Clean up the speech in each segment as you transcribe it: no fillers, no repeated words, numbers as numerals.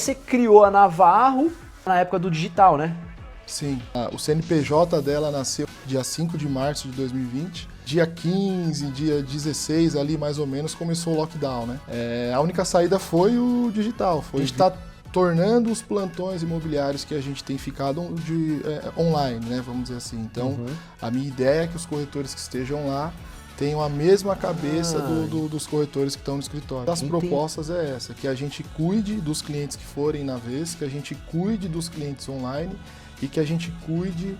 Você criou a Navarro na época do digital, né? Sim. O CNPJ dela nasceu dia 5 de março de 2020. Dia 15, dia 16, ali mais ou menos, começou o lockdown, né? A única saída foi o digital. Foi estar tornando os plantões imobiliários que a gente tem ficado online, né? Vamos dizer assim. Então, a minha ideia é que os corretores que estejam lá tenham a mesma cabeça dos corretores que estão no escritório. As propostas é essa, que a gente cuide dos clientes que forem na vez, que a gente cuide dos clientes online e que a gente cuide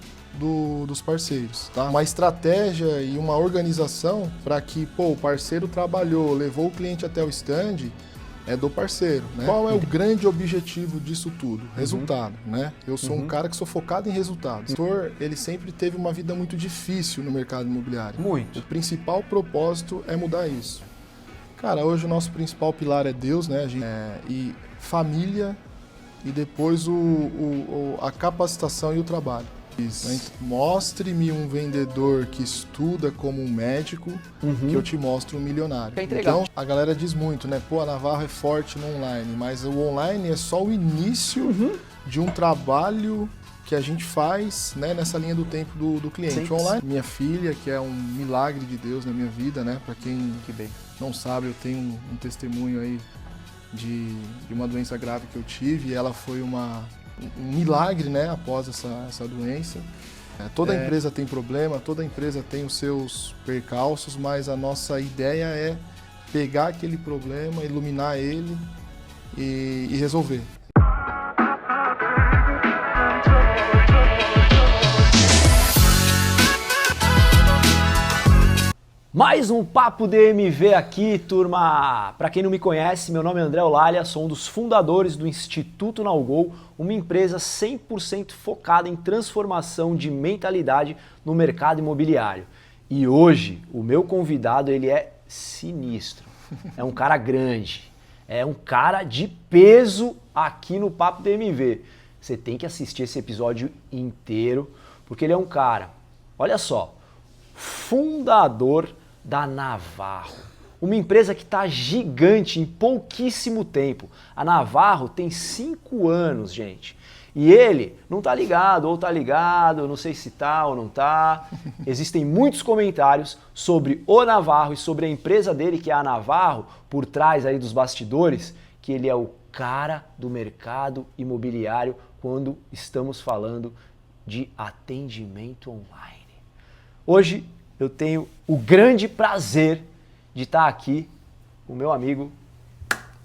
dos parceiros, tá? Uma estratégia e uma organização para que, o parceiro trabalhou, levou o cliente até o stand, é do parceiro, né? Qual é o grande objetivo disso tudo? Resultado, né? Eu sou um cara que sou focado em resultados. O setor, ele sempre teve uma vida muito difícil no mercado imobiliário. Muito. O principal propósito é mudar isso. Cara, hoje o nosso principal pilar é Deus, né? E família e depois a capacitação e o trabalho. Mostre-me um vendedor que estuda como um médico, que eu te mostro um milionário. Então, a galera diz muito, né? A Navarro é forte no online, mas o online é só o início de um trabalho que a gente faz, né, nessa linha do tempo do cliente. Online, minha filha, que é um milagre de Deus na minha vida, né? Para quem não sabe, eu tenho um testemunho aí de uma doença grave que eu tive, e ela foi um milagre, né, após essa doença. Toda empresa tem problema, toda empresa tem os seus percalços, mas a nossa ideia é pegar aquele problema, iluminar ele e resolver. Mais um Papo DMV aqui, turma! Para quem não me conhece, meu nome é André Olália, sou um dos fundadores do Instituto Nalgol, uma empresa 100% focada em transformação de mentalidade no mercado imobiliário. E hoje, o meu convidado, ele é sinistro, é um cara grande, é um cara de peso aqui no Papo DMV. Você tem que assistir esse episódio inteiro, porque ele é um cara, olha só, fundador da Navarro, uma empresa que está gigante em pouquíssimo tempo. A Navarro tem 5 anos, gente, e ele não tá ligado, ou tá ligado, não sei se tá ou não tá. Existem muitos comentários sobre o Navarro e sobre a empresa dele, que é a Navarro, por trás aí dos bastidores, que ele é o cara do mercado imobiliário quando estamos falando de atendimento online. Hoje eu tenho o grande prazer de estar aqui com o meu amigo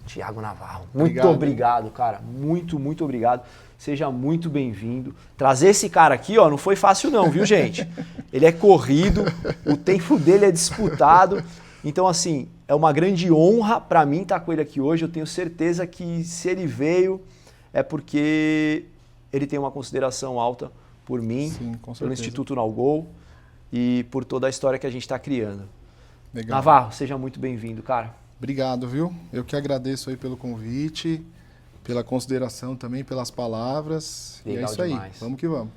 Thiago Navarro. Muito obrigado, cara. Muito obrigado. Seja muito bem-vindo. Trazer esse cara aqui, ó, não foi fácil não, viu, gente? Ele é corrido, o tempo dele é disputado. Então, assim, é uma grande honra para mim estar com ele aqui hoje. Eu tenho certeza que se ele veio é porque ele tem uma consideração alta por mim, pelo Instituto Nalgol e por toda a história que a gente está criando. Legal. Navarro, seja muito bem-vindo, cara. Obrigado, viu? Eu que agradeço aí pelo convite, pela consideração também, pelas palavras. Legal, e é isso demais. Aí, vamos que vamos.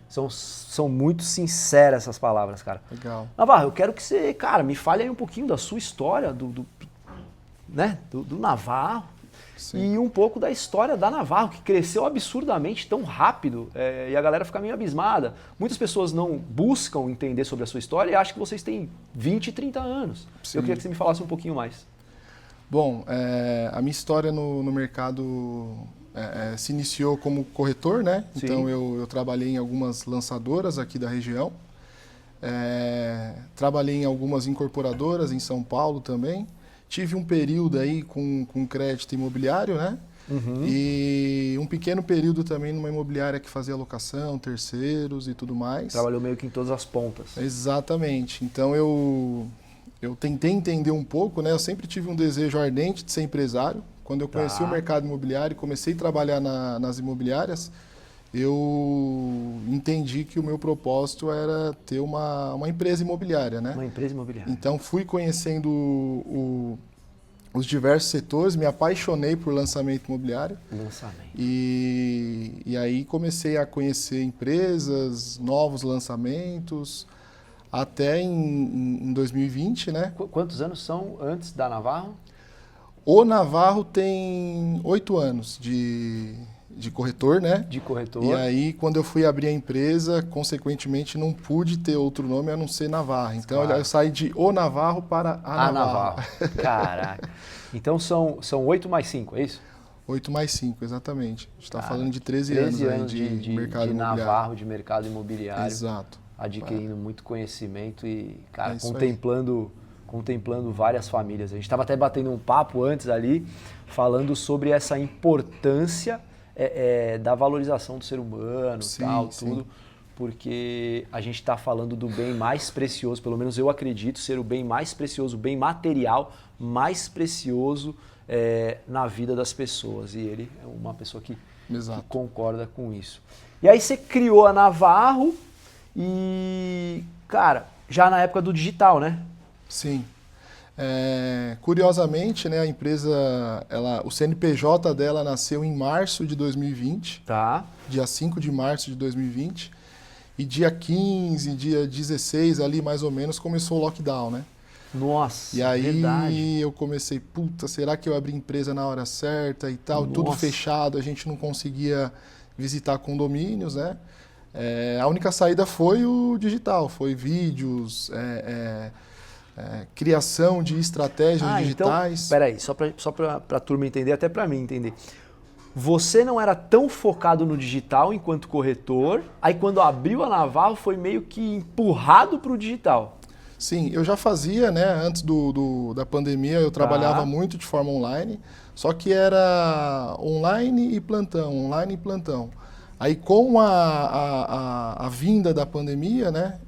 São muito sinceras essas palavras, cara. Legal. Navarro, eu quero que você, cara, me fale aí um pouquinho da sua história, do Navarro. Sim. E um pouco da história da Navarro, que cresceu absurdamente tão rápido, e a galera fica meio abismada. Muitas pessoas não buscam entender sobre a sua história e acham que vocês têm 20, 30 anos. Sim. Eu queria que você me falasse um pouquinho mais. Bom, a minha história no mercado se iniciou como corretor, né? Sim. Então eu trabalhei em algumas lançadoras aqui da região, trabalhei em algumas incorporadoras em São Paulo também. Tive um período aí com crédito imobiliário, né? E um pequeno período também numa imobiliária que fazia locação, terceiros e tudo mais. Trabalhou meio que em todas as pontas. Exatamente. Então eu tentei entender um pouco, né? Eu sempre tive um desejo ardente de ser empresário. Quando eu conheci o mercado imobiliário e comecei a trabalhar nas imobiliárias, eu entendi que o meu propósito era ter uma empresa imobiliária, né? Uma empresa imobiliária. Então fui conhecendo os diversos setores, me apaixonei por lançamento imobiliário. E aí comecei a conhecer empresas, novos lançamentos, até em 2020, né? Quantos anos são antes da Navarro? O Navarro tem 8 anos de corretor, né? De corretor. E aí, quando eu fui abrir a empresa, consequentemente, não pude ter outro nome a não ser Navarro. Então, Claro. eu saí de O Navarro para a Navarro. Caraca. Então, são 8 mais 5, é isso? 8 mais 5, exatamente. A gente está Cara, falando de 13 13 anos, anos aí de mercado imobiliário. Navarro, de mercado imobiliário. Exato. Adquirindo muito conhecimento e, cara, É isso contemplando várias famílias. A gente estava até batendo um papo antes ali, falando sobre essa importância da valorização do ser humano, Sim, tal, sim. tudo, porque a gente está falando do bem mais precioso, pelo menos eu acredito ser o bem mais precioso, o bem material mais precioso na vida das pessoas. E ele é uma pessoa que concorda com isso. E aí você criou a Navarro e, cara, já na época do digital, né? Sim. Curiosamente, né, a empresa, o CNPJ dela nasceu em março de 2020, Tá. dia 5 de março de 2020, e dia 15, dia 16, ali mais ou menos, começou o lockdown, né? Nossa, E aí verdade. eu comecei, puta, será que eu abri empresa na hora certa e tal? Nossa. Tudo fechado, a gente não conseguia visitar condomínios, né? A única saída foi o digital, foi vídeos, criação de estratégias digitais. Então, peraí, só para a turma entender, até para mim entender. Você não era tão focado no digital enquanto corretor, aí quando abriu a Navarro foi meio que empurrado para o digital. Sim, eu já fazia, né? Antes da pandemia, eu trabalhava muito de forma online, só que era online e plantão. Aí com a vinda da pandemia, né?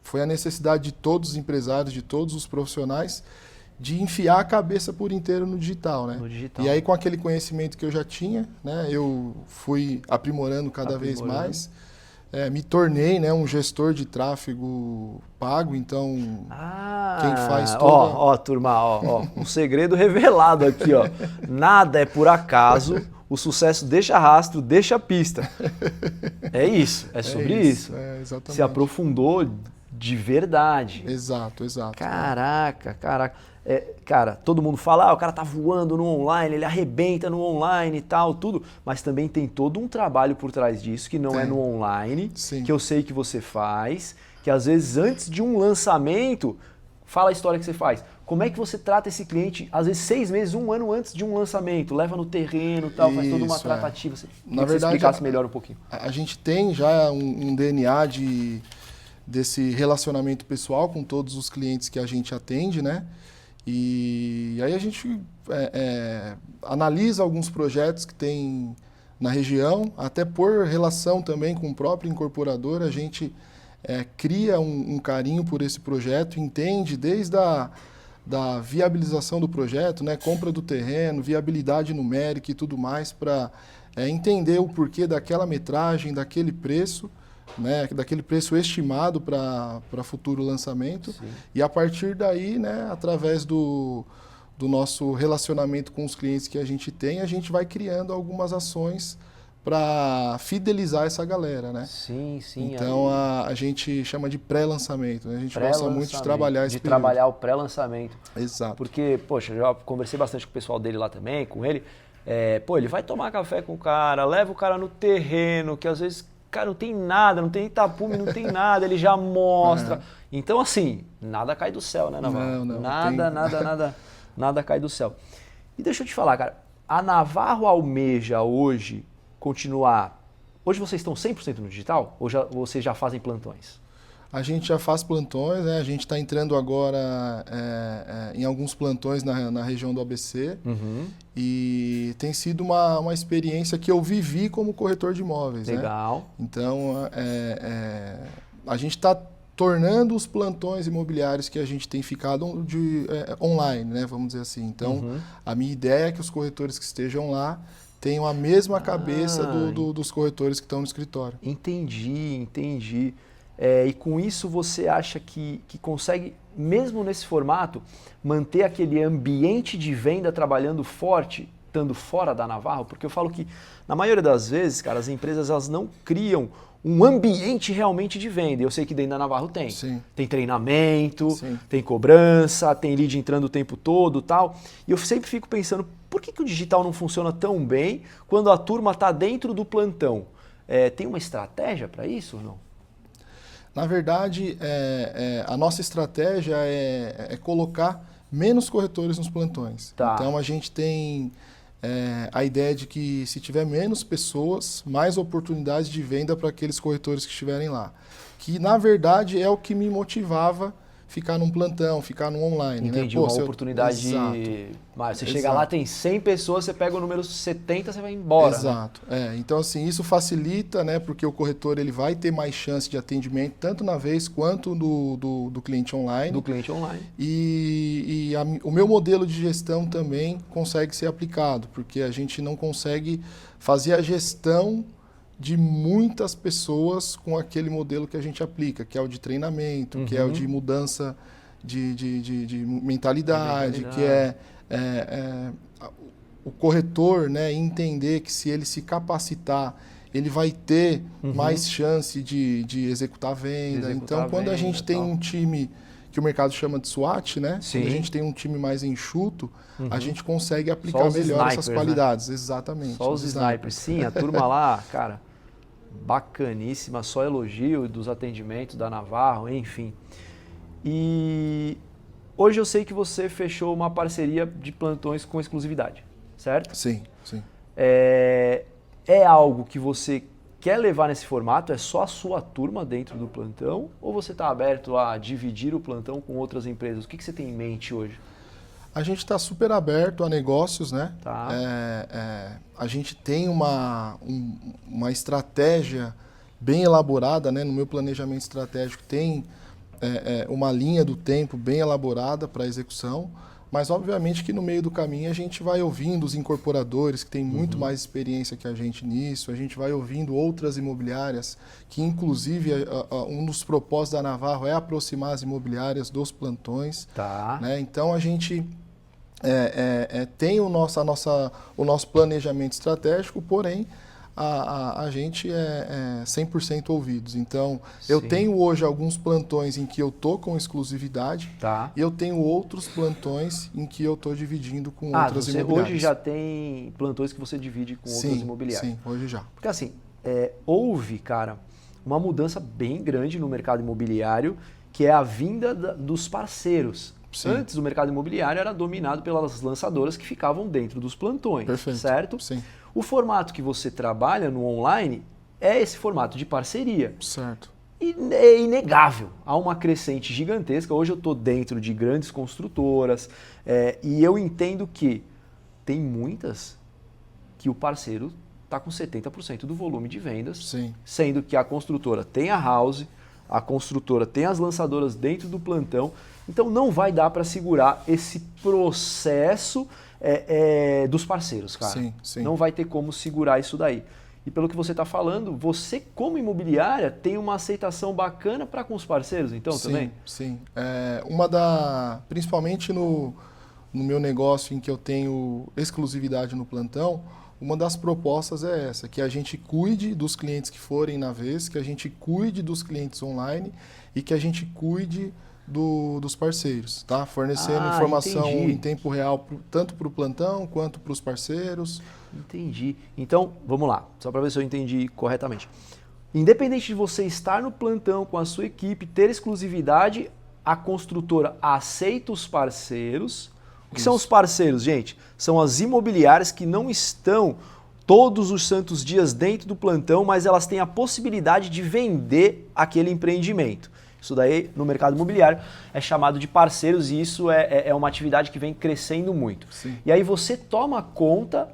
Foi a necessidade de todos os empresários, de todos os profissionais, de enfiar a cabeça por inteiro no digital, né? No digital. E aí com aquele conhecimento que eu já tinha, né? Eu fui aprimorando cada vez mais. Me tornei, né, um gestor de tráfego pago, então quem faz tudo... Ó, turma, ó, um segredo revelado aqui, ó. Nada é por acaso, o sucesso deixa rastro, deixa pista. É isso, é sobre isso. Exatamente. Se aprofundou de verdade. Exato. Caraca. Cara, todo mundo fala, o cara tá voando no online, ele arrebenta no online e tal, tudo. Mas também tem todo um trabalho por trás disso, que não é no online, Sim. que eu sei que você faz, que às vezes antes de um lançamento, fala a história que você faz. Como é que você trata esse cliente, às vezes 6 meses, 1 ano antes de um lançamento, leva no terreno e tal, faz toda uma tratativa. Na verdade, você explicasse melhor um pouquinho. A gente tem já um DNA desse relacionamento pessoal com todos os clientes que a gente atende, né? E aí a gente analisa alguns projetos que tem na região, até por relação também com o próprio incorporador, a gente cria um carinho por esse projeto, entende desde da viabilização do projeto, né, compra do terreno, viabilidade numérica e tudo mais, para entender o porquê daquela metragem, daquele preço, né, daquele preço estimado para futuro lançamento. Sim. E a partir daí, né, através do nosso relacionamento com os clientes que a gente tem, a gente vai criando algumas ações para fidelizar essa galera, né? Sim. Então a gente chama de pré-lançamento, né? A gente gosta muito de trabalhar esse período. trabalhar o pré-lançamento. Exato. Porque, poxa, já conversei bastante com o pessoal dele lá também, com ele. Ele vai tomar café com o cara, leva o cara no terreno, que às vezes... Cara, não tem nada, não tem tapume, não tem nada, ele já mostra. Então, assim, nada cai do céu, né, Navarro? Não. Nada cai do céu. E deixa eu te falar, cara, a Navarro almeja hoje continuar... Hoje vocês estão 100% no digital? Ou vocês já fazem plantões? A gente já faz plantões, né? A gente está entrando agora em alguns plantões na região do ABC. Uhum. E tem sido uma experiência que eu vivi como corretor de imóveis. Legal. Né? Então, a gente está tornando os plantões imobiliários que a gente tem ficado online, né? Vamos dizer assim. Então, a minha ideia é que os corretores que estejam lá tenham a mesma cabeça dos corretores que estão no escritório. Entendi. E com isso você acha que consegue, mesmo nesse formato, manter aquele ambiente de venda trabalhando forte estando fora da Navarro? Porque eu falo que, na maioria das vezes, cara, as empresas elas não criam um ambiente realmente de venda. Eu sei que dentro da Navarro tem. Sim. Tem treinamento, Sim. tem cobrança, tem lead entrando o tempo todo e tal. E eu sempre fico pensando, por que o digital não funciona tão bem quando a turma está dentro do plantão? Tem uma estratégia para isso ou não? Na verdade, a nossa estratégia é colocar menos corretores nos plantões. Tá. Então a gente tem a ideia de que se tiver menos pessoas, mais oportunidades de venda para aqueles corretores que estiverem lá. Que na verdade é o que me motivava ficar num plantão, ficar no online. Entendi, né? Pô, uma oportunidade de... Mas você chega lá, tem 100 pessoas, você pega o número 70, você vai embora. Exato. Né? Então, assim, isso facilita, né? Porque o corretor ele vai ter mais chance de atendimento, tanto na vez quanto do cliente online. Do cliente online. E o meu modelo de gestão também consegue ser aplicado, porque a gente não consegue fazer a gestão de muitas pessoas com aquele modelo que a gente aplica, que é o de treinamento, que é o de mudança de mentalidade, que o corretor, né, entender que se ele se capacitar, ele vai ter mais chance de executar a venda. Então, quando a gente tem um time que o mercado chama de SWAT, né? Sim. Quando a gente tem um time mais enxuto, a gente consegue aplicar melhor essas qualidades. Né? Exatamente. Só os snipers. Sim, a turma lá, cara, bacaníssima, só elogio dos atendimentos da Navarro, enfim. E hoje eu sei que você fechou uma parceria de plantões com exclusividade, certo? Sim, sim. É algo que você quer levar nesse formato? É só a sua turma dentro do plantão? Ou você está aberto a dividir o plantão com outras empresas? O que você tem em mente hoje? A gente está super aberto a negócios, né? Tá. A gente tem uma estratégia bem elaborada, né? No meu planejamento estratégico tem uma linha do tempo bem elaborada para execução, mas obviamente que no meio do caminho a gente vai ouvindo os incorporadores que têm muito mais experiência que a gente nisso, a gente vai ouvindo outras imobiliárias, que inclusive um dos propósitos da Navarro é aproximar as imobiliárias dos plantões. Tá. Né? Então a gente tem o nosso planejamento estratégico, porém a gente é 100% ouvidos. Então, eu tenho hoje alguns plantões em que eu estou com exclusividade e eu tenho outros plantões em que eu estou dividindo com outras imobiliárias. Hoje já tem plantões que você divide com outras imobiliárias? Sim, hoje já. Porque assim, houve, cara, uma mudança bem grande no mercado imobiliário, que é a vinda dos parceiros. Sim. Antes, o mercado imobiliário era dominado pelas lançadoras que ficavam dentro dos plantões, certo? Sim. O formato que você trabalha no online é esse formato de parceria. Certo. E é inegável, há uma crescente gigantesca. Hoje eu estou dentro de grandes construtoras e eu entendo que tem muitas que o parceiro está com 70% do volume de vendas, Sim. Sendo que a construtora tem a house, a construtora tem as lançadoras dentro do plantão, então não vai dar para segurar esse processo dos parceiros, cara. Sim, sim. Não vai ter como segurar isso daí. E pelo que você está falando, você como imobiliária tem uma aceitação bacana para com os parceiros, então, também? Sim, principalmente no meu negócio em que eu tenho exclusividade no plantão, uma das propostas é essa, que a gente cuide dos clientes que forem na vez, que a gente cuide dos clientes online e que a gente cuide dos parceiros, tá? Fornecendo informação em tempo real, tanto para o plantão quanto para os parceiros. Entendi. Então, vamos lá, só para ver se eu entendi corretamente. Independente de você estar no plantão com a sua equipe, ter exclusividade, a construtora aceita os parceiros. O que são os parceiros, gente? São as imobiliárias que não estão todos os santos dias dentro do plantão, mas elas têm a possibilidade de vender aquele empreendimento. Isso daí, no mercado imobiliário, é chamado de parceiros e isso é uma atividade que vem crescendo muito. Sim. E aí você toma conta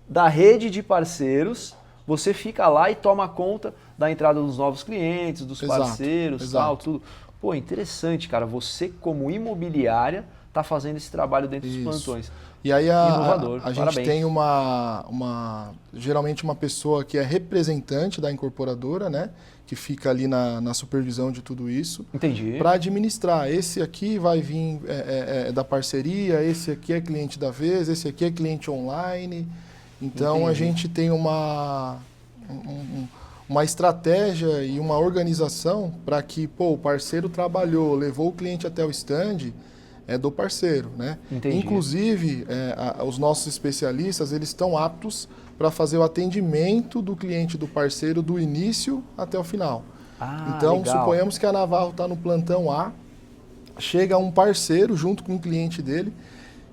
da rede de parceiros, você fica lá e toma conta da entrada dos novos clientes, dos parceiros, tal, tudo. Pô, interessante, cara. Você como imobiliária está fazendo esse trabalho dentro dos plantões. E aí Inovador, a gente parabéns. tem geralmente uma pessoa que é representante da incorporadora, né? Que fica ali na supervisão de tudo isso. Entendi. Para administrar. Esse aqui vai vir da parceria, esse aqui é cliente da vez, esse aqui é cliente online. Então Entendi. a gente tem uma estratégia e uma organização para que o parceiro trabalhou, levou o cliente até o stand, é do parceiro, né? Entendi. Inclusive, os nossos especialistas, eles estão aptos para fazer o atendimento do cliente do parceiro do início até o final. Então, legal. suponhamos que a Navarro está no plantão A, chega um parceiro junto com o cliente dele,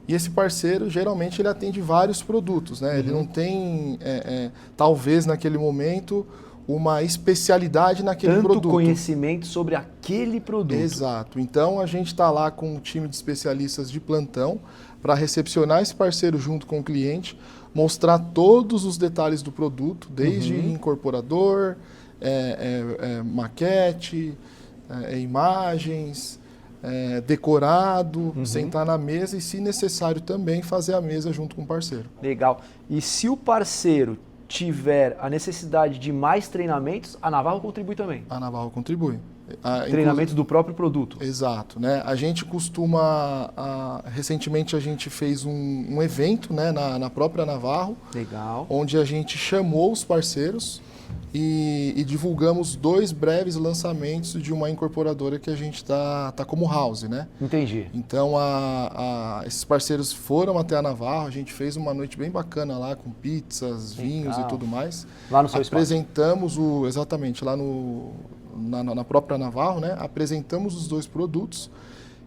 e esse parceiro, geralmente, ele atende vários produtos, né? Ele não tem, talvez, naquele momento, uma especialidade naquele produto. Tanto conhecimento sobre aquele produto. Exato. Então, a gente está lá com um time de especialistas de plantão para recepcionar esse parceiro junto com o cliente, mostrar todos os detalhes do produto, desde incorporador, maquete, imagens, decorado, sentar na mesa e, se necessário, também fazer a mesa junto com o parceiro. Legal. E se o parceiro tiver a necessidade de mais treinamentos, a Navarro contribui também. A Navarro contribui. Treinamentos do próprio produto. Exato, né? A gente costuma, recentemente a gente fez um evento, né, na própria Navarro, Legal. onde a gente chamou os parceiros e divulgamos 2 breves lançamentos de uma incorporadora que a gente tá como house, né? Entendi. Então, esses parceiros foram até a Navarro, a gente fez uma noite bem bacana lá, com pizzas, vinhos e tudo mais. Lá no seu Apresentamos exatamente, lá na própria Navarro, né? Apresentamos os 2 produtos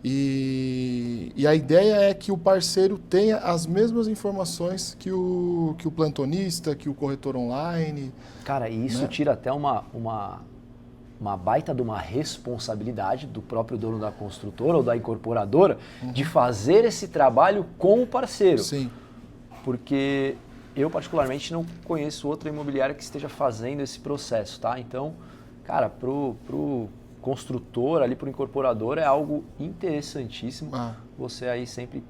e a ideia é que o parceiro tenha as mesmas informações que o plantonista, que o corretor online. Cara, e isso, né, tira até uma baita de uma responsabilidade do próprio dono da construtora ou da incorporadora de fazer esse trabalho com o parceiro. Sim. Porque eu, particularmente, não conheço outra imobiliária que esteja fazendo esse processo, tá? Então, cara, pro construtor, ali pro incorporador, é algo interessantíssimo. Você aí sempre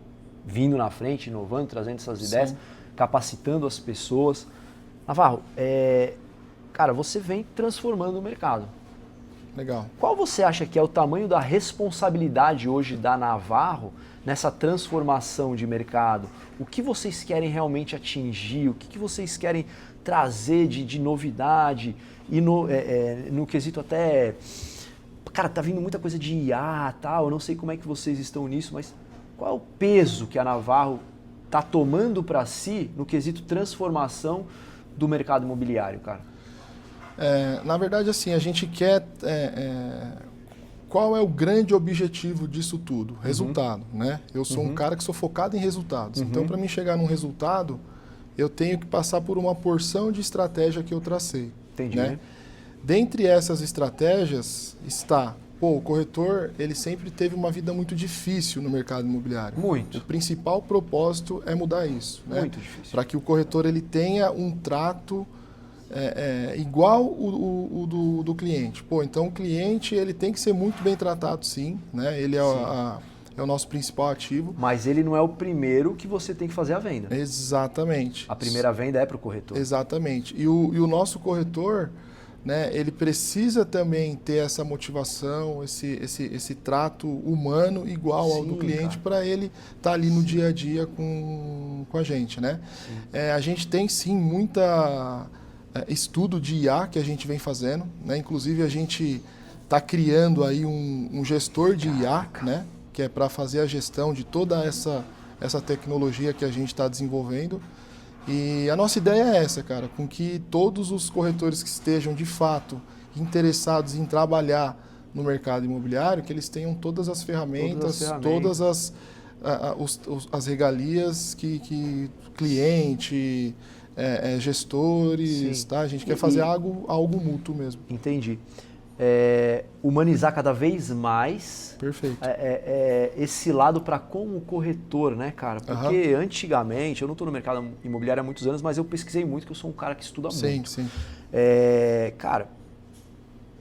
vindo na frente, inovando, trazendo essas ideias, capacitando as pessoas. Navarro, cara, você vem transformando o mercado. Legal. Qual você acha que é o tamanho da responsabilidade hoje da Navarro nessa transformação de mercado? O que vocês querem realmente atingir? O que vocês querem trazer de novidade? E no quesito até... Cara, tá vindo muita coisa de IA e tal, eu não sei como é que vocês estão nisso, mas qual é o peso que a Navarro tá tomando para si no quesito transformação do mercado imobiliário, cara? Na verdade, assim, a gente quer... qual é o grande objetivo disso tudo? Resultado, né? Eu sou um cara que sou focado em resultados. Então, para mim chegar num resultado, eu tenho que passar por uma porção de estratégia que eu tracei. Entendi. Né? Dentre essas estratégias está... o corretor, ele sempre teve uma vida muito difícil no mercado imobiliário. Muito. O principal propósito é mudar isso. Né? Muito difícil. Para que o corretor ele tenha um trato igual o do cliente. Então o cliente ele tem que ser muito bem tratado, sim. Né? Ele é o nosso principal ativo. Mas ele não é o primeiro que você tem que fazer a venda. Exatamente. A primeira venda é para o corretor. Exatamente. E o nosso corretor, né, ele precisa também ter essa motivação, esse trato humano igual ao do cliente para ele estar ali no dia a dia com a gente. Né? A gente tem sim muita estudo de IA que a gente vem fazendo, né? Inclusive a gente está criando aí um gestor de IA, né? Que é para fazer a gestão de toda essa tecnologia que a gente está desenvolvendo. E a nossa ideia é essa, cara, com que todos os corretores que estejam de fato interessados em trabalhar no mercado imobiliário, que eles tenham todas as ferramentas, todas as regalias que cliente, gestores, tá? A gente quer fazer algo mútuo mesmo. Entendi. Humanizar cada vez mais. Perfeito. Esse lado para com o corretor, né, cara? Porque antigamente, eu não estou no mercado imobiliário há muitos anos, mas eu pesquisei muito, que eu sou um cara que estuda muito. Sim. Cara,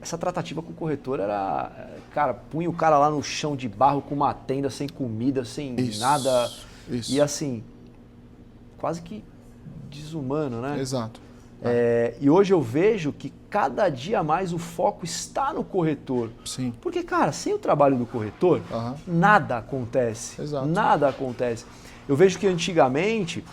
essa tratativa com o corretor era... Cara, punha o cara lá no chão de barro com uma tenda, sem comida, sem nada. Isso. E assim, quase que desumano, né? Exato. E hoje eu vejo que cada dia mais o foco está no corretor. Sim. Porque, cara, sem o trabalho do corretor, nada acontece. Exato. Nada acontece. Eu vejo que antigamente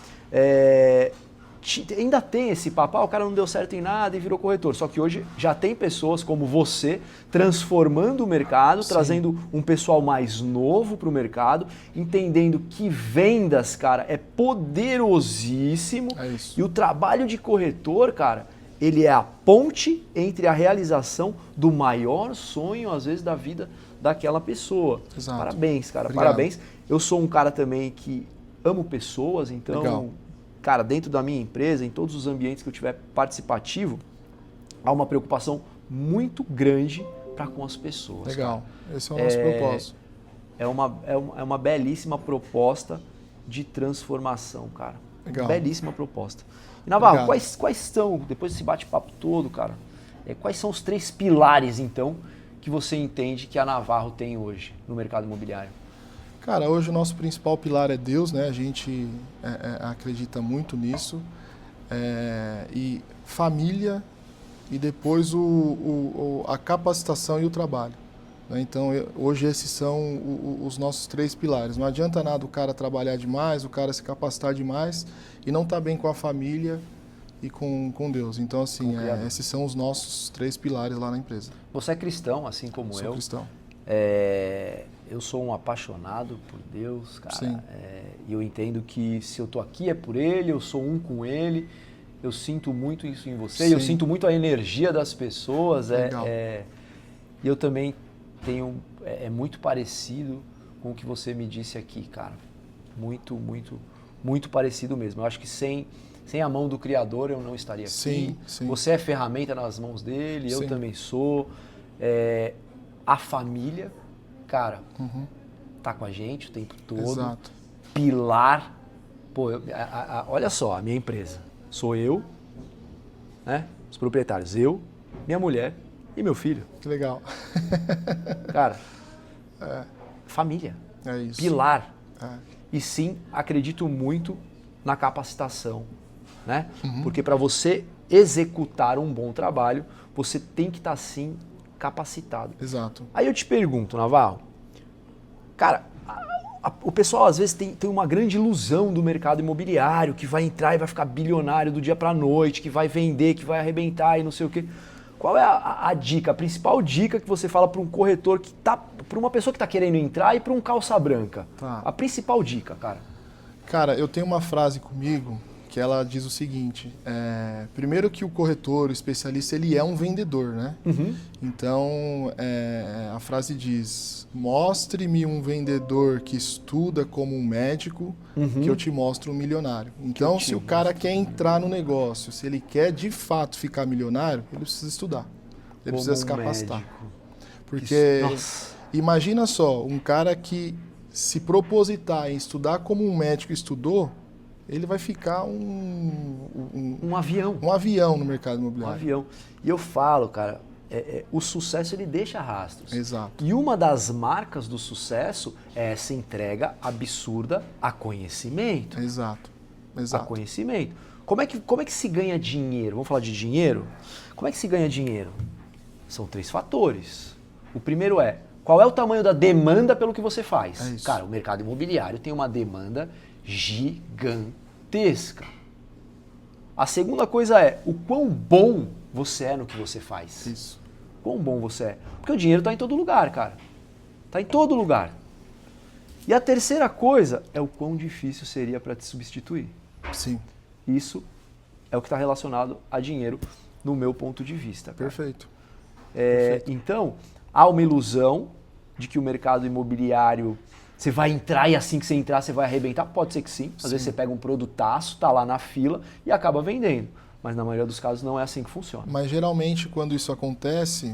ainda tem esse papo, o cara não deu certo em nada e virou corretor. Só que hoje já tem pessoas como você transformando o mercado, trazendo um pessoal mais novo para o mercado, entendendo que vendas, cara, é poderosíssimo. É isso. E o trabalho de corretor, cara, ele é a ponte entre a realização do maior sonho, às vezes, da vida daquela pessoa. Exato. Parabéns, cara, Obrigado. parabéns. Eu sou um cara também que amo pessoas, então... Legal. Cara, dentro da minha empresa, em todos os ambientes que eu tiver participativo, há uma preocupação muito grande para com as pessoas. Legal. Cara. Esse é o nosso propósito. É uma belíssima proposta de transformação, cara. Legal. Belíssima proposta. E Navarro, Obrigado. quais são, depois desse bate-papo todo, cara, quais são os 3 pilares, então, que você entende que a Navarro tem hoje no mercado imobiliário? Cara, hoje o nosso principal pilar é Deus, né? A gente acredita muito nisso. E família e depois a capacitação e o trabalho. Né? Então, hoje esses são os nossos 3 pilares. Não adianta nada o cara trabalhar demais, o cara se capacitar demais e não estar bem com a família e com Deus. Então, assim, esses são os nossos 3 pilares lá na empresa. Você é cristão, assim como eu. Sou cristão. Eu sou um apaixonado por Deus, cara. Sim. E eu entendo que se eu tô aqui é por Ele, eu sou um com Ele. Eu sinto muito isso em você. Sim. Eu sinto muito a energia das pessoas. Legal. E eu também tenho... É muito parecido com o que você me disse aqui, cara. Muito, muito, muito parecido mesmo. Eu acho que sem a mão do Criador eu não estaria aqui. Sim, sim. Você é ferramenta nas mãos dele, eu Sim. também sou. A família, cara, tá com a gente o tempo todo. Exato. Pilar. Pô, olha só, a minha empresa. Sou eu, né? Os proprietários, eu, minha mulher e meu filho. Que legal. Cara, família. É isso. Pilar. É. E sim, acredito muito na capacitação, né? Porque para você executar um bom trabalho, você tem que estar sim capacitado. Exato. Aí eu te pergunto, Navarro, cara, o pessoal às vezes tem uma grande ilusão do mercado imobiliário, que vai entrar e vai ficar bilionário do dia para a noite, que vai vender, que vai arrebentar e não sei o quê. Qual é a dica, a principal dica que você fala para um corretor que tá, para uma pessoa que está querendo entrar e para um calça branca? Tá. A principal dica, cara. Cara, eu tenho uma frase comigo que ela diz o seguinte, primeiro que o corretor, o especialista, ele é um vendedor, né? Então, a frase diz, mostre-me um vendedor que estuda como um médico, que eu te mostro um milionário. Então, se o cara quer entrar no negócio, se ele quer de fato ficar milionário, ele precisa estudar, ele precisa se capacitar. Médico. Porque, Nossa. imagina só, um cara que se propositar em estudar como um médico estudou, ele vai ficar Um avião. um avião no mercado Um imobiliário. avião. E eu falo, cara, o sucesso ele deixa rastros. Exato. E uma das marcas do sucesso é essa entrega absurda a conhecimento. Exato. A Exato. conhecimento. Como é que se ganha dinheiro? Vamos falar de dinheiro? Como é que se ganha dinheiro? São 3 fatores. O primeiro é, qual é o tamanho da demanda pelo que você faz? É isso. Cara, o mercado imobiliário tem uma demanda gigantesca. A segunda coisa é o quão bom você é no que você faz. Isso. Quão bom você é. Porque o dinheiro está em todo lugar, cara. Está em todo lugar. E a terceira coisa é o quão difícil seria para te substituir. Sim. Isso é o que está relacionado a dinheiro no meu ponto de vista. Cara. Perfeito. Perfeito. Então, há uma ilusão de que o mercado imobiliário, você vai entrar e assim que você entrar você vai arrebentar? Pode ser que sim. Às vezes você pega um produtaço, está lá na fila e acaba vendendo. Mas na maioria dos casos não é assim que funciona. Mas geralmente quando isso acontece,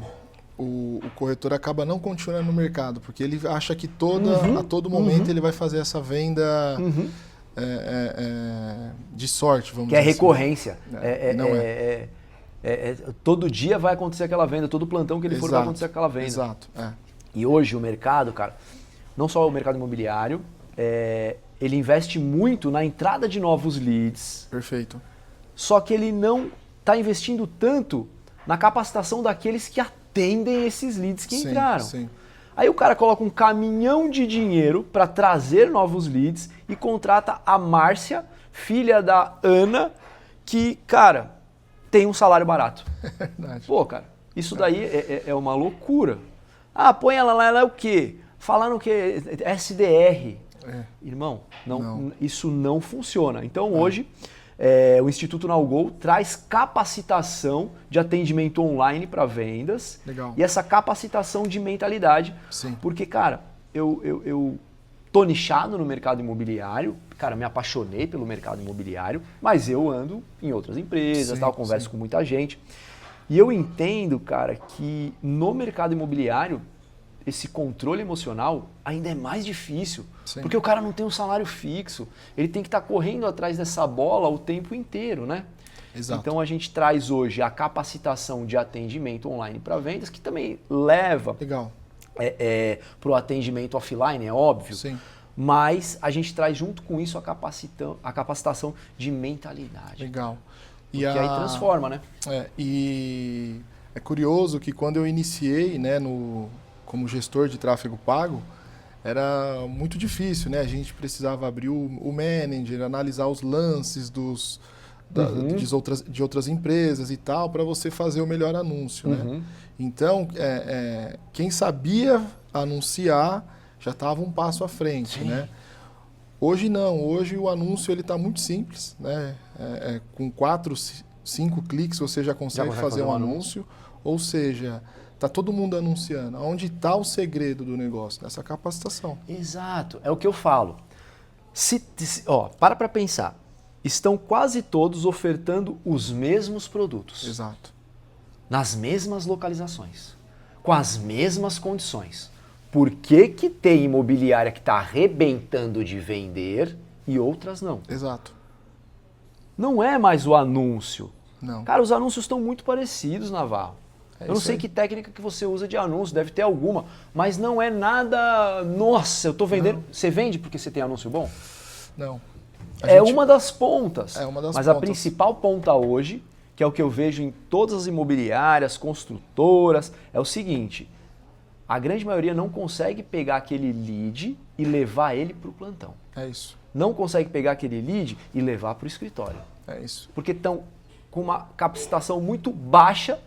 o corretor acaba não continuando no mercado, porque ele acha que a todo momento ele vai fazer essa venda de sorte, vamos Que é dizer assim. recorrência. Não Todo dia vai acontecer aquela venda, todo plantão que ele for vai acontecer aquela venda. Exato. E hoje o mercado, cara, não só o mercado imobiliário, ele investe muito na entrada de novos leads, Perfeito. só que ele não está investindo tanto na capacitação daqueles que atendem esses leads que Sim, entraram. sim. Aí o cara coloca um caminhão de dinheiro para trazer novos leads e contrata a Márcia, filha da Ana, que, cara, tem um salário barato. É verdade. Pô, cara, isso daí é uma loucura. Ah, põe ela lá, ela é o quê? Falando o quê? SDR. É. Irmão, Não. isso não funciona. Então hoje o Instituto Nowgo traz capacitação de atendimento online para vendas. Legal. E essa capacitação de mentalidade. Sim. Porque, cara, eu tô nichado no mercado imobiliário, cara, me apaixonei pelo mercado imobiliário, mas eu ando em outras empresas, Sim, tal, converso sim. com muita gente. E eu entendo, cara, que no mercado imobiliário esse controle emocional ainda é mais difícil, Sim. porque o cara não tem um salário fixo, ele tem que estar correndo atrás dessa bola o tempo inteiro, né? Exato. Então a gente traz hoje a capacitação de atendimento online para vendas, que também leva Legal. para o atendimento offline, é óbvio, Sim. mas a gente traz junto com isso a capacitação de mentalidade, Legal. porque aí transforma, né? E é curioso que quando eu iniciei, né, como gestor de tráfego pago, era muito difícil, né? A gente precisava abrir o manager, analisar os lances de outras empresas e tal, para você fazer o melhor anúncio, né? Então, quem sabia anunciar já estava um passo à frente, né? Hoje não, hoje o anúncio ele está muito simples, né? Com 4, 5 cliques você já consegue fazer um anúncio, ou seja, está todo mundo anunciando. Onde está o segredo do negócio? Nessa capacitação. Exato, é o que eu falo. Para pensar. Estão quase todos ofertando os mesmos produtos. Exato. Nas mesmas localizações. Com as mesmas condições. Por que tem imobiliária que está arrebentando de vender e outras não? Exato. Não é mais o anúncio. Não. Cara, os anúncios estão muito parecidos, Navarro. Eu não sei aí. que técnica que você usa de anúncio, deve ter alguma, mas não é nada... Nossa, eu estou vendendo... Não. Você vende porque você tem anúncio bom? Não. Uma das pontas. É uma das mas pontas. a principal ponta hoje, que é o que eu vejo em todas as imobiliárias, construtoras, é o seguinte: a grande maioria não consegue pegar aquele lead e levar ele para o plantão. É isso. Não consegue pegar aquele lead e levar para o escritório. É isso. Porque estão com uma capacitação muito baixa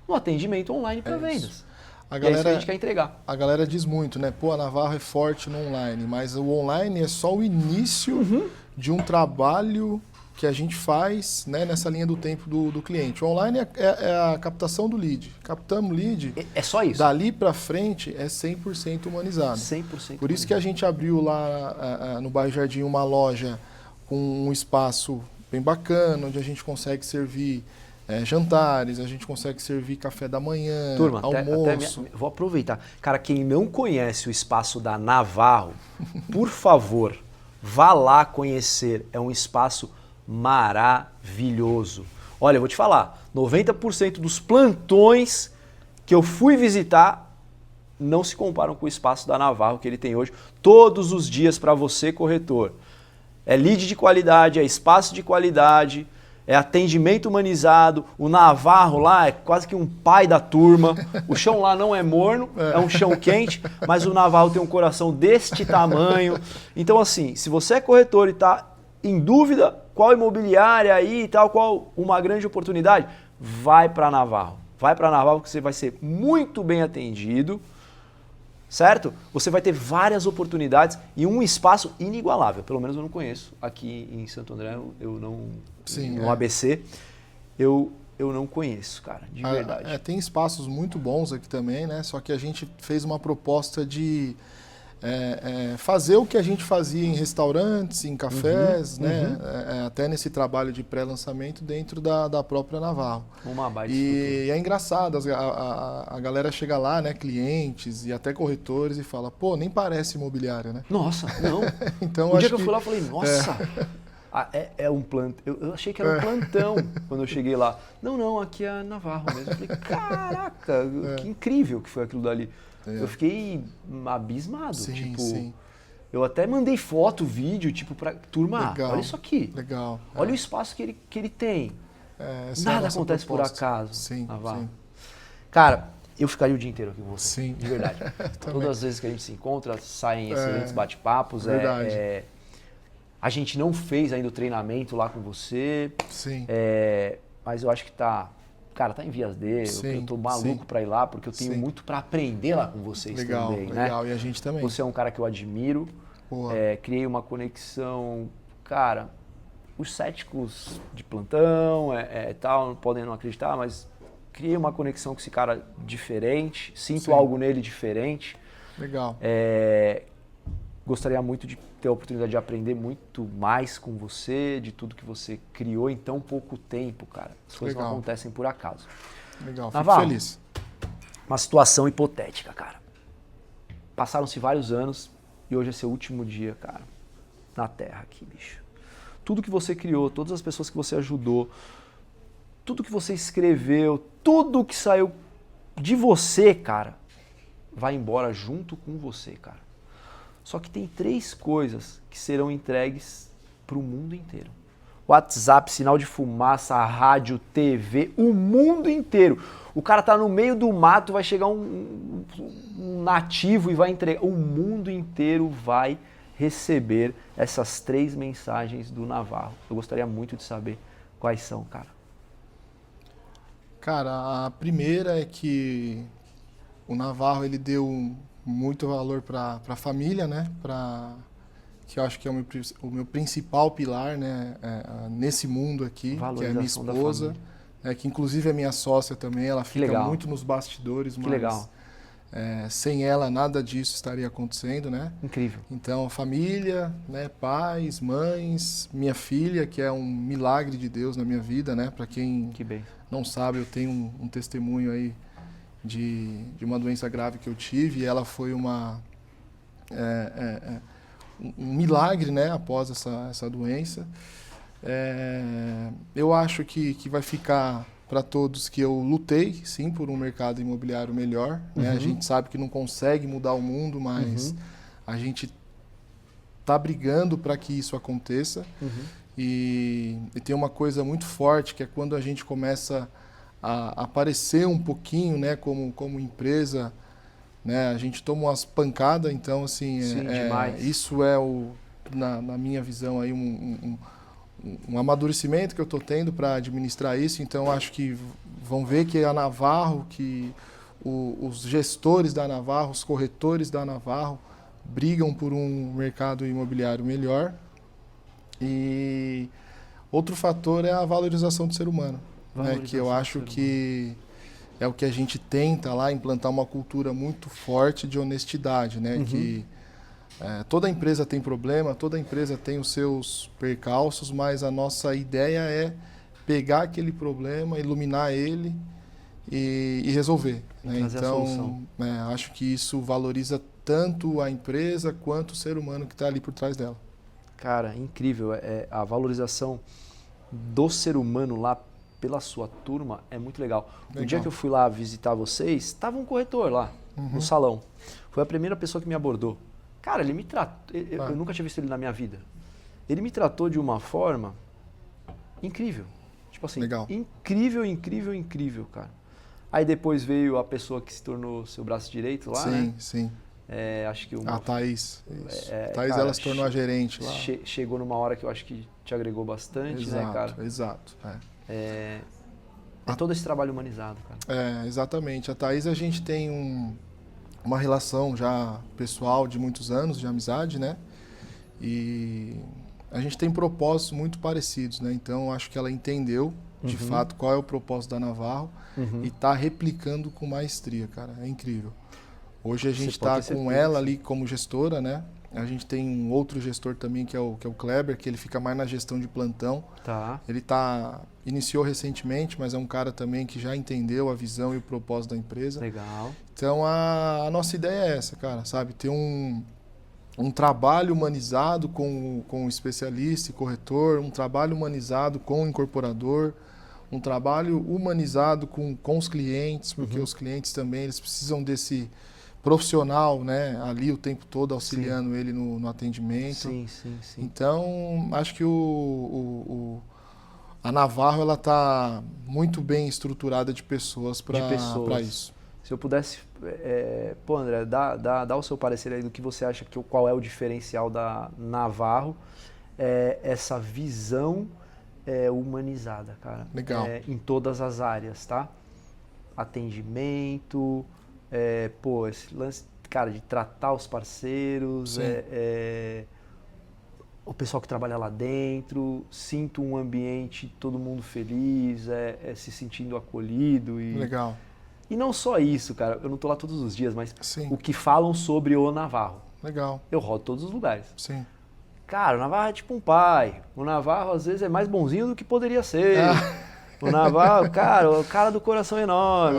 no atendimento online para vendas. A E é isso que a galera, gente quer entregar. a galera diz muito, né? Pô, a Navarro é forte no online, mas o online é só o início de um trabalho que a gente faz, né, nessa linha do tempo do cliente. O online é a captação do lead. Captamos o lead, É só isso. dali para frente é 100% humanizado. 100%. Por isso que a gente abriu lá no bairro Jardim uma loja com um espaço bem bacana, onde a gente consegue servir jantares, a gente consegue servir café da manhã, Turma, almoço. vou aproveitar. Cara, quem não conhece o espaço da Navarro, por favor, vá lá conhecer. É um espaço maravilhoso. Olha, eu vou te falar, 90% dos plantões que eu fui visitar não se comparam com o espaço da Navarro que ele tem hoje, todos os dias para você, corretor. É lead de qualidade, é espaço de qualidade, é atendimento humanizado. O Navarro lá é quase que um pai da turma. O chão lá não é morno, é um chão quente, mas o Navarro tem um coração deste tamanho. Então, assim, se você é corretor e está em dúvida qual imobiliária aí e tal, qual uma grande oportunidade, vai para Navarro. Vai para Navarro que você vai ser muito bem atendido, certo? Você vai ter várias oportunidades e um espaço inigualável. Pelo menos eu não conheço. Aqui em Santo André, eu não... Sim, no ABC, eu não conheço, cara, de verdade. Tem espaços muito bons aqui também, né? Só que a gente fez uma proposta de fazer o que a gente fazia em restaurantes, em cafés, né? Até nesse trabalho de pré-lançamento dentro da própria Navarro. Uma baita E é engraçado, a galera chega lá, né? Clientes e até corretores e fala, pô, nem parece imobiliária, né? Nossa, não. Então, O dia acho que eu fui lá, eu falei, nossa... é um plantão. Eu achei que era um plantão quando eu cheguei lá. Não, aqui é a Navarro mesmo. Eu falei, caraca, que incrível que foi aquilo dali. Eu fiquei abismado. Sim, tipo, sim. Eu até mandei foto, vídeo, tipo, pra turma, Legal. olha isso aqui. Legal. Olha o espaço que ele tem. Essa é a Nada nossa acontece proposta. por acaso. Sim, Navarro. sim. Cara, eu ficaria o dia inteiro aqui com você. Sim. De verdade. Todas as vezes que a gente se encontra, saem excelentes bate-papos. Verdade. A gente não fez ainda o treinamento lá com você. Sim. Mas eu acho que tá em em vias dele. Sim, Eu tô maluco pra ir lá, porque eu tenho sim. muito pra aprender lá com vocês Legal, também, legal. né? E a gente também. Você é um cara que eu admiro. Boa. Criei uma conexão, cara, os céticos de plantão tal, podem não acreditar, mas criei uma conexão com esse cara diferente, sinto Sim. algo nele diferente. Legal. Gostaria muito de ter a oportunidade de aprender muito mais com você, de tudo que você criou em tão pouco tempo, cara. As coisas não Legal. acontecem por acaso. Legal. Fico Navarro, feliz. uma situação hipotética, cara. Passaram-se vários anos e hoje é seu último dia, cara, na Terra aqui, bicho. Tudo que você criou, todas as pessoas que você ajudou, tudo que você escreveu, tudo que saiu de você, cara, vai embora junto com você, cara. Só que tem 3 coisas que serão entregues para o mundo inteiro. WhatsApp, sinal de fumaça, rádio, TV, o mundo inteiro. O cara tá no meio do mato, vai chegar um nativo e vai entregar. O mundo inteiro vai receber essas 3 mensagens do Navarro. Eu gostaria muito de saber quais são, cara. Cara, a primeira é que o Navarro ele deu muito valor para a família, né? Que eu acho que é o meu principal pilar, né? Nesse mundo aqui, que é a minha esposa, que inclusive é minha sócia também. Ela fica muito nos bastidores, mas legal. Sem ela nada disso estaria acontecendo, né? Incrível. Então, família, né? Pais, mães, minha filha, que é um milagre de Deus na minha vida, né? Para quem não sabe, eu tenho um testemunho aí de uma doença grave que eu tive, e ela foi um milagre, né, após essa doença. Eu acho que vai ficar para todos que eu lutei, sim, por um mercado imobiliário melhor. Né? A gente sabe que não consegue mudar o mundo, mas a gente está brigando para que isso aconteça. E tem uma coisa muito forte, que é quando a gente começa a aparecer um pouquinho, né, como empresa, né, a gente toma umas pancadas, então assim, isso é na minha visão aí um amadurecimento que eu estou tendo para administrar isso. Então acho que vão ver que a Navarro, que os gestores da Navarro, os corretores da Navarro brigam por um mercado imobiliário melhor. E outro fator é a valorização do ser humano. Né, que eu acho que é o que a gente tenta lá implantar, uma cultura muito forte de honestidade, né? Que toda empresa tem problema, toda empresa tem os seus percalços, mas a nossa ideia é pegar aquele problema, iluminar ele e resolver. Né? Então, acho que isso valoriza tanto a empresa quanto o ser humano que está ali por trás dela. Cara, incrível. A valorização do ser humano lá pela sua turma é muito legal. O dia que eu fui lá visitar vocês, estava um corretor lá no salão. Foi a primeira pessoa que me abordou. Cara, ele me tratou... Eu nunca tinha visto ele na minha vida. Ele me tratou de uma forma incrível. Tipo assim, incrível, cara. Aí depois veio a pessoa que se tornou seu braço direito lá, né? Sim. Acho que a Thaís. A Thaís, cara, ela se tornou a gerente lá. Chegou numa hora que eu acho que te agregou bastante, né, cara? Exato. Todo esse trabalho humanizado, cara. Exatamente. A Thaís, a gente tem uma relação já pessoal de muitos anos de amizade, né? E a gente tem propósitos muito parecidos, né? Então, acho que ela entendeu, de fato, qual é o propósito da Navarro e está replicando com maestria, cara. É incrível. Hoje a gente está com ela ali como gestora, né? A gente tem um outro gestor também, que é o Kleber, que ele fica mais na gestão de plantão. Tá. Ele iniciou recentemente, mas é um cara também que já entendeu a visão e o propósito da empresa. Legal. Então a nossa ideia é essa, cara, sabe? Ter um trabalho humanizado com o especialista e corretor, um trabalho humanizado com o incorporador, um trabalho humanizado com os clientes, porque os clientes também eles precisam desse profissional, né, ali o tempo todo auxiliando ele no atendimento. Sim, sim, sim. Então, acho que a Navarro ela está muito bem estruturada de pessoas para isso. Se eu pudesse, pô, André, dá o seu parecer aí do que você acha qual é o diferencial da Navarro, essa visão humanizada, cara. Legal. Em todas as áreas, tá? Atendimento, pô, esse lance, cara, de tratar os parceiros, o pessoal que trabalha lá dentro, sinto um ambiente, todo mundo feliz, se sentindo acolhido. Legal. E não só isso, cara, eu não tô lá todos os dias, mas Sim. o que falam sobre o Navarro. Legal. Eu rodo todos os lugares. Sim. Cara, o Navarro é tipo um pai. O Navarro, às vezes, é mais bonzinho do que poderia ser. O Navarro, cara, o cara do coração enorme.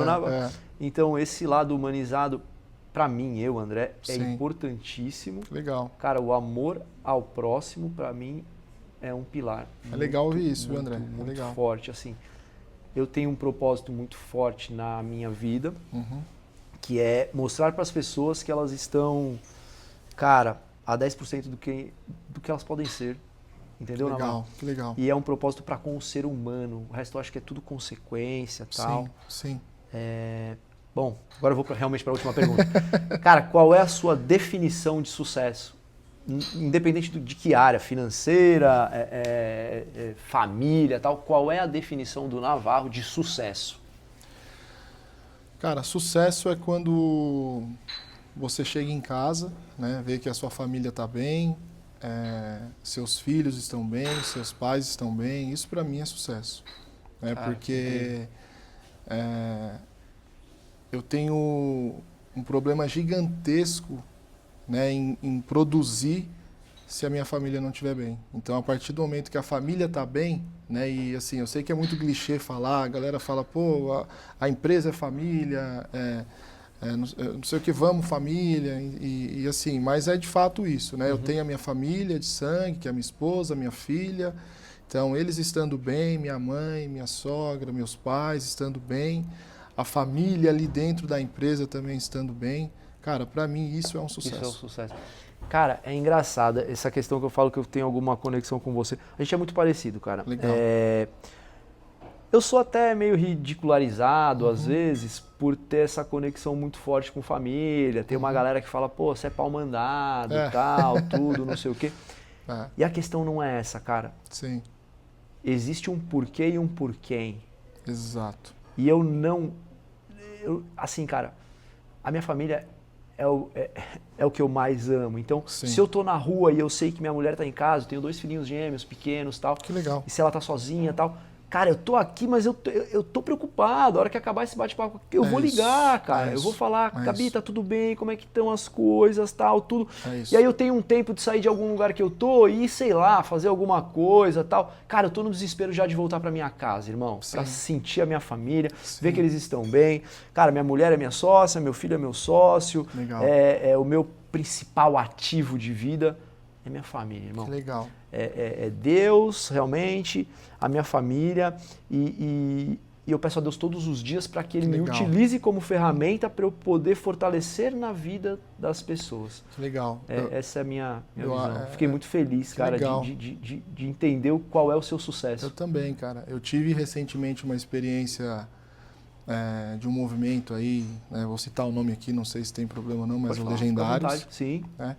Então, esse lado humanizado, pra mim, André, é importantíssimo. Legal. Cara, o amor ao próximo, pra mim, é um pilar. É legal ouvir isso, muito, André. Muito legal. forte, assim. Eu tenho um propósito muito forte na minha vida, que é mostrar para as pessoas que elas estão, cara, a 10% do que elas podem ser. Entendeu, Legal, que legal. E é um propósito para com o ser humano. O resto eu acho que é tudo consequência e tal. Sim. Bom, agora eu vou realmente para a última pergunta. Cara, qual é a sua definição de sucesso? Independente de que área, financeira, família, tal, qual é a definição do Navarro de sucesso? Cara, sucesso é quando você chega em casa, né, vê que a sua família está bem, seus filhos estão bem, seus pais estão bem. Isso para mim é sucesso, né, porque eu tenho um problema gigantesco, né, em produzir se a minha família não estiver bem. Então, a partir do momento que a família está bem, né, e assim, eu sei que é muito clichê falar, a galera fala, pô, a empresa é família, não sei o que, vamos família, e assim, mas é de fato isso, né? Eu tenho a minha família de sangue, que é a minha esposa, minha filha, então eles estando bem, minha mãe, minha sogra, meus pais estando bem, a família ali dentro da empresa também estando bem. Cara, pra mim isso é um sucesso. Isso é um sucesso. Cara, é engraçada essa questão que eu falo que eu tenho alguma conexão com você. A gente é muito parecido, cara. Legal. Eu sou até meio ridicularizado, às vezes, por ter essa conexão muito forte com família. Tem uma galera que fala, pô, você é pau mandado, tal, tudo, não sei o quê. E a questão não é essa, cara. Sim. Existe um porquê e um porquê. Exato. E assim, cara, a minha família é o que eu mais amo. Então, se eu tô na rua e eu sei que minha mulher tá em casa, eu tenho 2 filhinhos gêmeos, pequenos, tal. Que legal. E se ela tá sozinha, tal. Cara, eu tô aqui, mas eu tô preocupado. A hora que acabar esse bate-papo, eu vou ligar, cara. Eu vou falar, Gabi, tá tudo bem? Como é que estão as coisas, tal, tudo. E aí eu tenho um tempo de sair de algum lugar que eu tô e, sei lá, fazer alguma coisa, tal. Cara, eu tô no desespero já de voltar pra minha casa, irmão. Pra sentir a minha família, ver que eles estão bem. Cara, minha mulher é minha sócia, meu filho é meu sócio. Legal. É o meu principal ativo de vida. É minha família, irmão. Que legal. É Deus, realmente, a minha família, e eu peço a Deus todos os dias para que Ele me utilize como ferramenta para eu poder fortalecer na vida das pessoas. Que legal. Essa é a minha visão. Fiquei muito feliz, cara, de entender qual é o seu sucesso. Eu também, cara. Eu tive recentemente uma experiência de um movimento aí, né, vou citar o nome aqui, não sei se tem problema ou não, mas o Legendários. Sim. Né?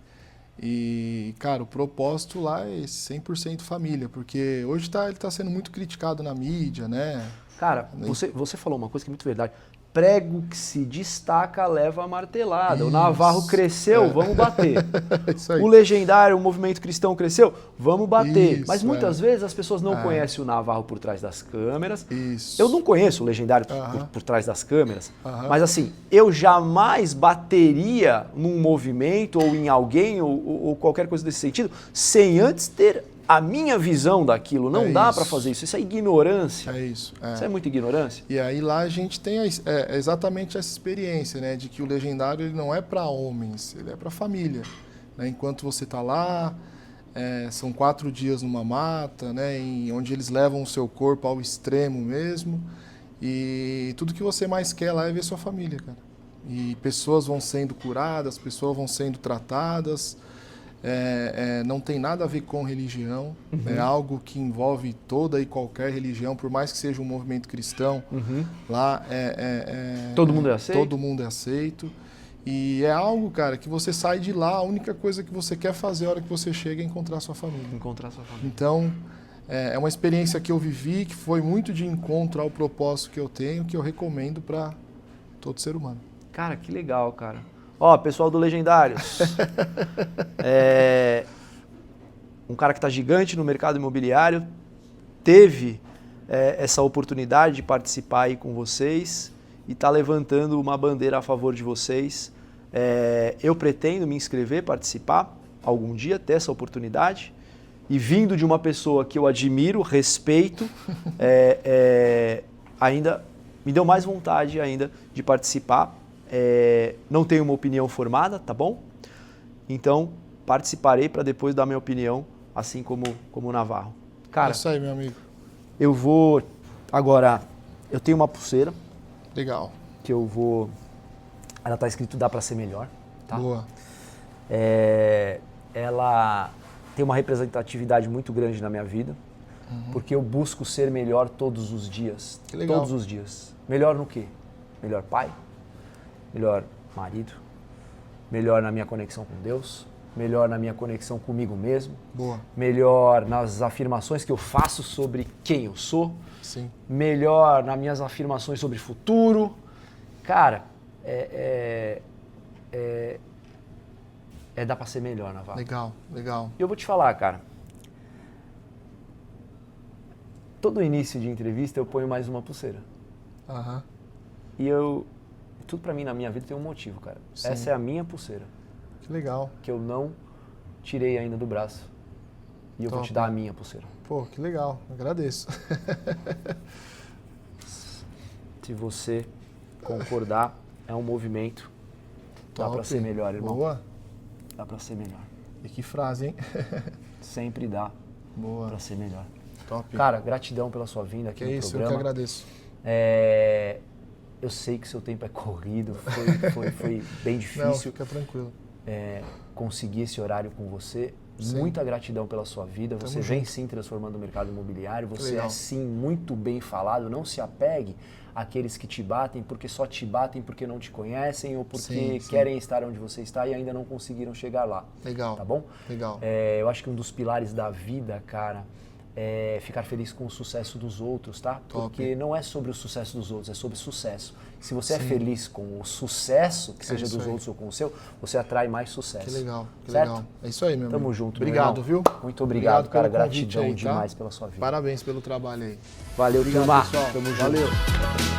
E, cara, o propósito lá é 100% família, porque hoje ele tá sendo muito criticado na mídia, né? Cara, você falou uma coisa que é muito verdade. Prego que se destaca leva a martelada. Isso. O Navarro cresceu, vamos bater. Isso aí. O Legendário, o movimento cristão cresceu, vamos bater. Isso, mas muitas vezes as pessoas não conhecem o Navarro por trás das câmeras. Isso. Eu não conheço o Legendário por trás das câmeras. Mas assim, eu jamais bateria num movimento ou em alguém ou qualquer coisa desse sentido sem antes ter a minha visão daquilo. Não dá para fazer isso. Isso é ignorância. É isso. Isso é muita ignorância. E aí lá a gente tem exatamente essa experiência, né, de que o Legendário ele não é para homens, ele é para família. Né? Enquanto você está lá, são 4 dias numa mata, né, onde eles levam o seu corpo ao extremo mesmo. E tudo que você mais quer lá é ver sua família, cara. E pessoas vão sendo curadas, pessoas vão sendo tratadas. Não tem nada a ver com religião. É algo que envolve toda e qualquer religião, por mais que seja um movimento cristão. Lá todo mundo é aceito? Todo mundo é aceito. E é algo, cara, que você sai de lá, a única coisa que você quer fazer a hora que você chega é encontrar sua família. Encontrar sua família. Então, é uma experiência que eu vivi, que foi muito de encontro ao propósito que eu tenho, que eu recomendo para todo ser humano. Cara, que legal, cara. Ó, pessoal do Legendários. Um cara que está gigante no mercado imobiliário, teve essa oportunidade de participar aí com vocês e está levantando uma bandeira a favor de vocês. Eu pretendo me inscrever, participar algum dia, ter essa oportunidade. E vindo de uma pessoa que eu admiro, respeito, ainda me deu mais vontade ainda de participar. Não tenho uma opinião formada, tá bom? Então, participarei para depois dar minha opinião, assim como o Navarro. Cara, é isso aí, meu amigo. Eu vou... Agora, eu tenho uma pulseira. Legal. Que eu vou... Ela tá escrito "Dá para ser melhor", tá? Boa. Ela tem uma representatividade muito grande na minha vida, porque eu busco ser melhor todos os dias. Que legal. Todos os dias. Melhor no quê? Melhor pai? Melhor marido? Melhor na minha conexão com Deus? Melhor na minha conexão comigo mesmo? Boa. Melhor nas afirmações que eu faço sobre quem eu sou? Sim. Melhor nas minhas afirmações sobre futuro? Cara, dá pra ser melhor, Navarro. Legal, legal. E eu vou te falar, cara. Todo início de entrevista eu ponho mais uma pulseira. E tudo pra mim na minha vida tem um motivo, cara. Sim. Essa é a minha pulseira. Que legal. Que eu não tirei ainda do braço. E eu vou te dar a minha pulseira. Pô, que legal. Agradeço. Se você concordar, é um movimento. Dá pra ser melhor, irmão. Boa. Dá pra ser melhor. E que frase, hein? Sempre dá. Boa. Pra ser melhor. Top. Cara, gratidão pela sua vinda aqui no isso, programa. eu que agradeço. Eu sei que seu tempo é corrido, foi bem difícil. Não, fica tranquilo. Conseguir esse horário com você. Sim. Muita gratidão pela sua vida. Você vem sim transformando o mercado imobiliário. Você é sim muito bem falado. Não se apegue àqueles que te batem porque só te batem porque não te conhecem ou porque querem estar onde você está e ainda não conseguiram chegar lá. Legal. Tá bom? Legal. Eu acho que um dos pilares da vida, cara, é ficar feliz com o sucesso dos outros, tá? Top. Porque não é sobre o sucesso dos outros, é sobre sucesso. Se você é feliz com o sucesso, que seja dos outros ou com o seu, você atrai mais sucesso. Que legal, que certo? legal. É isso aí, meu amigo. Tamo junto, obrigado, meu irmão. viu? Muito obrigado, cara. pelo convite Gratidão aí, tá? demais pela sua vida. Parabéns pelo trabalho aí. Valeu, Obrigado, turma. pessoal. Tamo junto. Valeu.